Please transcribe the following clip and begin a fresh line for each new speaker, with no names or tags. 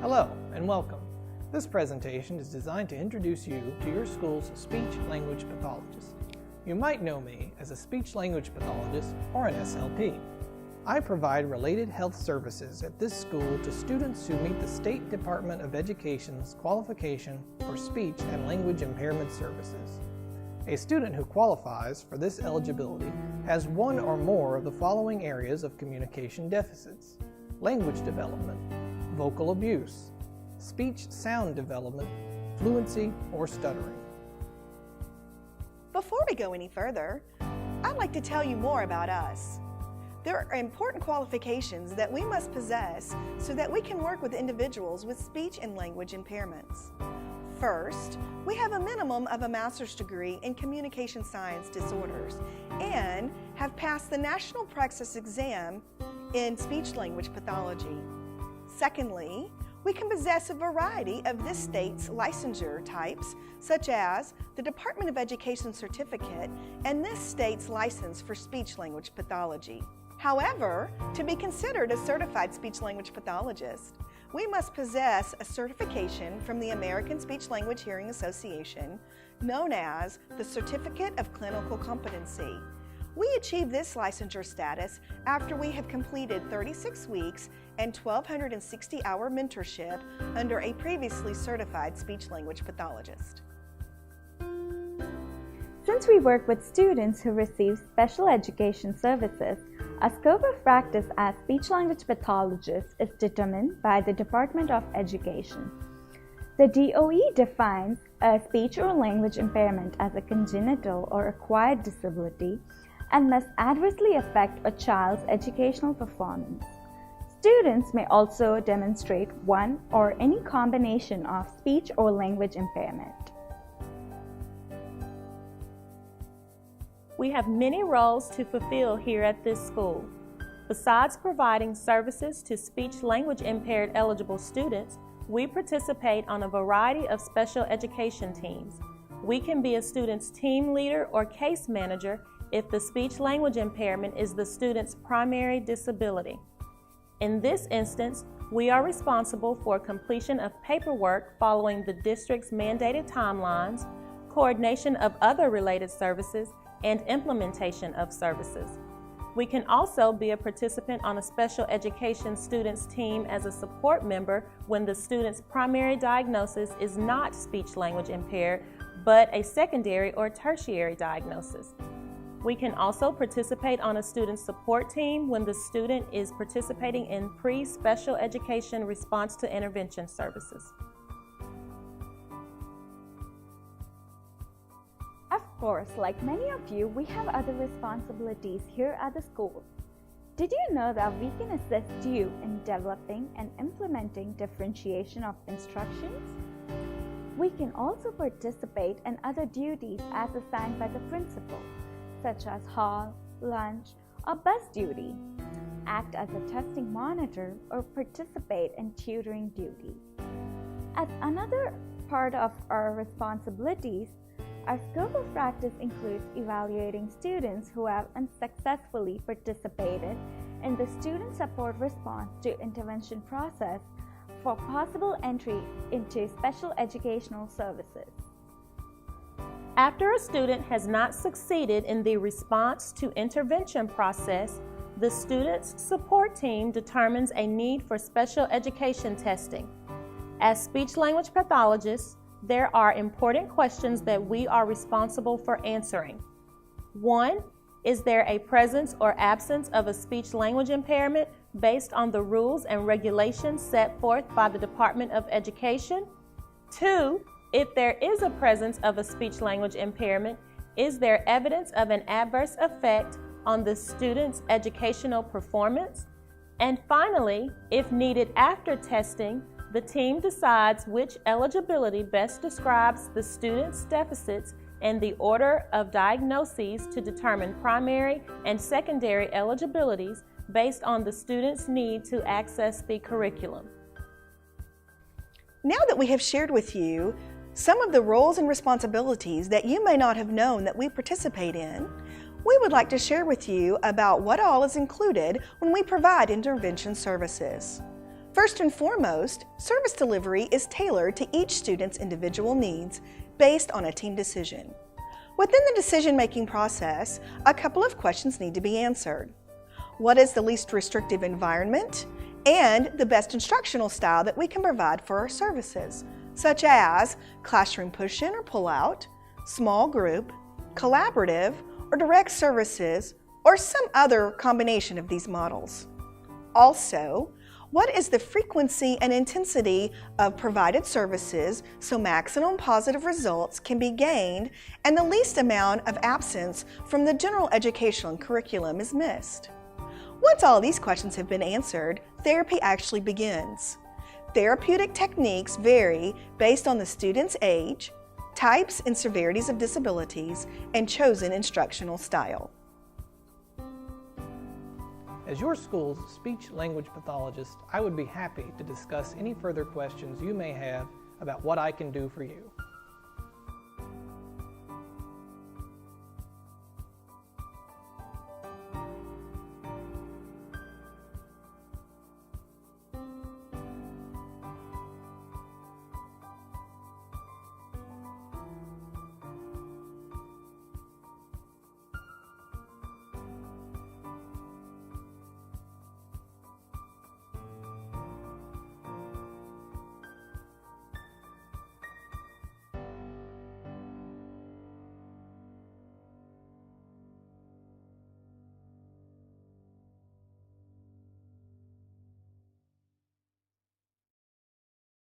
Hello and welcome. This presentation is designed to introduce you to your school's speech language pathologist. You might know me as a speech language pathologist or an SLP. I provide related health services at this school to students who meet the State Department of Education's qualification for speech and language impairment services. A student who qualifies for this eligibility has one or more of the following areas of communication deficits: language development, vocal abuse, speech sound development, fluency, or stuttering.
Before we go any further, I'd like to tell you more about us. There are important qualifications that we must possess so that we can work with individuals with speech and language impairments. First, we have a minimum of a master's degree in communication science disorders and have passed the National Praxis Exam in speech language pathology. Secondly, we can possess a variety of this state's licensure types, such as the Department of Education certificate and this state's license for speech language pathology. However, to be considered a certified speech language pathologist, we must possess a certification from the American Speech Language Hearing Association, known as the Certificate of Clinical Competency. We achieve this licensure status after we have completed 36 weeks and 1,260-hour mentorship under a previously certified speech language pathologist.
Since we work with students who receive special education services, our scope of practice as speech language pathologists is determined by the Department of Education. The DOE defines a speech or language impairment as a congenital or acquired disability and must adversely affect a child's educational performance. Students may also demonstrate one or any combination of speech or language impairment.
We have many roles to fulfill here at this school. Besides providing services to speech language impaired eligible students, we participate on a variety of special education teams. We can be a student's team leader or case manager if the speech language impairment is the student's primary disability. In this instance, we are responsible for completion of paperwork following the district's mandated timelines, coordination of other related services, and implementation of services. We can also be a participant on a special education student's team as a support member when the student's primary diagnosis is not speech language impaired, but a secondary or tertiary diagnosis. We can also participate on a student support team when the student is participating in pre-special education response to intervention services.
Of course, like many of you, we have other responsibilities here at the school. Did you know that we can assist you in developing and implementing differentiation of instructions? We can also participate in other duties as assigned by the principal, such as hall, lunch, or bus duty, act as a testing monitor, or participate in tutoring duty. As another part of our responsibilities, our scope of practice includes evaluating students who have unsuccessfully participated in the student support response to intervention process for possible entry into special educational services.
After a student has not succeeded in the response to intervention process, the student's support team determines a need for special education testing. As speech language pathologists, there are important questions that we are responsible for answering. 1. Is there a presence or absence of a speech language impairment based on the rules and regulations set forth by the Department of Education? 2. If there is a presence of a speech language impairment, is there evidence of an adverse effect on the student's educational performance? And finally, if needed after testing, the team decides which eligibility best describes the student's deficits and the order of diagnoses to determine primary and secondary eligibilities based on the student's need to access the curriculum.
Now that we have shared with you some of the roles and responsibilities that you may not have known that we participate in, we would like to share with you about what all is included when we provide intervention services. First and foremost, service delivery is tailored to each student's individual needs based on a team decision. Within the decision-making process, a couple of questions need to be answered. What is the least restrictive environment and the best instructional style that we can provide for our services, such as classroom push-in or pull-out, small group, collaborative, or direct services, or some other combination of these models. Also, what is the frequency and intensity of provided services so maximum positive results can be gained and the least amount of absence from the general educational curriculum is missed? Once all these questions have been answered, therapy actually begins. Therapeutic techniques vary based on the student's age, types and severities of disabilities, and chosen instructional style.
As your school's speech language pathologist, I would be happy to discuss any further questions you may have about what I can do for you.